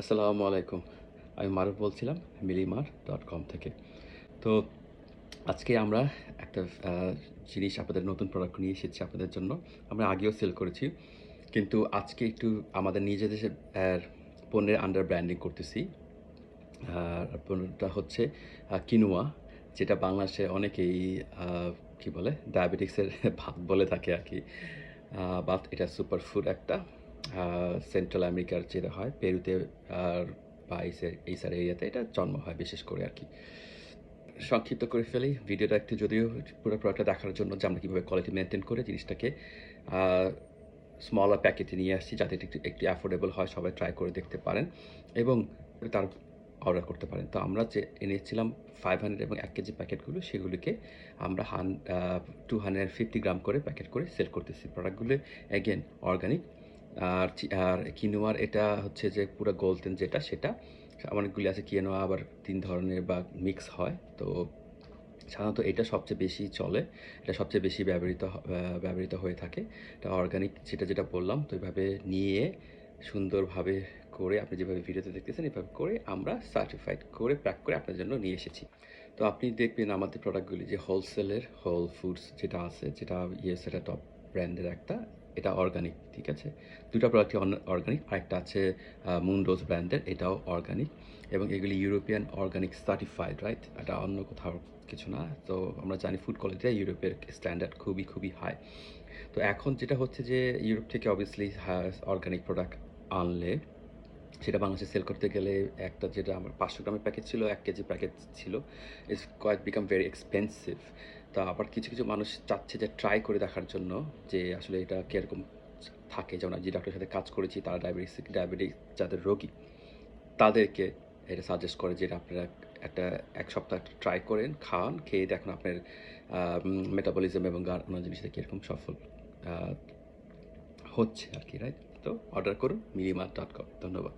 আসসালামু আলাইকুম। আমি মারুফ বলছিলাম milimart.com থেকে। তো আজকে আমরা একটা আ জিনিস আপনাদের নতুন প্রোডাক্ট নিয়ে এসেছি আপনাদের জন্য। আমরা আগেও সেল করেছি। কিন্তু আজকে একটু আমাদের নিজেদের পণ্যের আন্ডার ব্র্যান্ডিং করতেছি। পণ্যটা হচ্ছে কিনোয়া, যেটা বাংলাদেশে অনেকেই আ কি বলে? ডায়াবেটিকসের ভাত বলে থাকে আরকি। বাট এটা সুপার ফুড একটা। আ সেন্ট্রাল আমেরিকার যেটা হয় পেরুতে আর বা এই সাইড এরিয়াতে এটা জন্ম হয় বিশেষ করে আরকি। সংক্ষিপ্ত করে ফেলি, ভিডিওটা একটু যদিও পুরো প্রোডাক্টটা দেখার জন্য যে আমরা কিভাবে কোয়ালিটি মেইনটেইন করে জিনিসটাকে আ স্মলার প্যাকেটে নিয়ে আসছি যাতে এটা একটু অ্যাফোর্ডেবল হয়, সবাই ট্রাই করে দেখতে পারেন এবং তার অর্ডার করতে পারেন। তো আমরা যে এনেছিলাম 500 এবং 1 কেজি প্যাকেটগুলো সেগুলিকে আমরা 250 গ্রাম করে প্যাকেট করে সেল করতেছি। প্রোডাক্টগুলো এগেইন অর্গানিক। আর কিনোয়ার এটা হচ্ছে যে পুরা গোলটেন যেটা সেটা। অনেকগুলি আছে কিনোয়া আবার ৩ ধরনের বা মিক্স হয়। তো সাধারণত এটা সবচেয়ে বেশি চলে। এটা সবচেয়ে বেশি ব্যবহৃত হয়ে থাকে। এটা অর্গানিক যেটা বললাম। তো এভাবে নিয়ে সুন্দরভাবে করে আপনি যেভাবে ভিডিওতে দেখতেছেন এভাবে করে আমরা সার্টিফাইড করে প্যাক করে আপনার জন্য নিয়ে এসেছি। তো আপনি দেখবেন আমাদের প্রোডাক্টগুলি যে হোলসেলের হোল ফুডস যেটা আছে যেটা ইয়েস টপ ব্র্যান্ডের একটা এটা অর্গানিক, ঠিক আছে? ২ টা প্রোডাক্টই অর্গানিক। আরেকটা আছে মুনডোজ ব্র্যান্ডের এটাও অর্গানিক এবং এগুলি ইউরোপিয়ান অর্গানিক সার্টিফাইড, রাইট? এটা অন্য কোথাও কিছু না। তো আমরা জানি ফুড কোয়ালিটিটা ইউরোপের স্ট্যান্ডার্ড খুবই হাই। তো এখন যেটা হচ্ছে যে ইউরোপ থেকে অবভিয়াসলি অর্গানিক প্রোডাক্ট আনলে সেটা বাংলাদেশে সেল করতে গেলে একটা যেটা আমার ৫০০ গ্রামের প্যাকেট ছিল, ১ কেজি প্যাকেট ছিল। It's quite become very expensive. তো আবার কিছু মানুষ চাচ্ছে যে ট্রাই করে দেখার জন্য যে আসলে এটা কিরকম থাকে। যেমন যে ডক্টরের সাথে কাজ করেছি তারা ডায়াবেটিক যাদের রোগী তাদেরকে এটা সাজেস্ট করে যে আপনারা একটা ১ সপ্তাহ ট্রাই করেন, খান, খেয়ে দেখুন আপনার মেটাবলিজম এবং অন্য জিনিসটা কিরকম সফল আ হচ্ছে আরকি, রাইট? তো অর্ডার করুন milimart.com। ধন্যবাদ।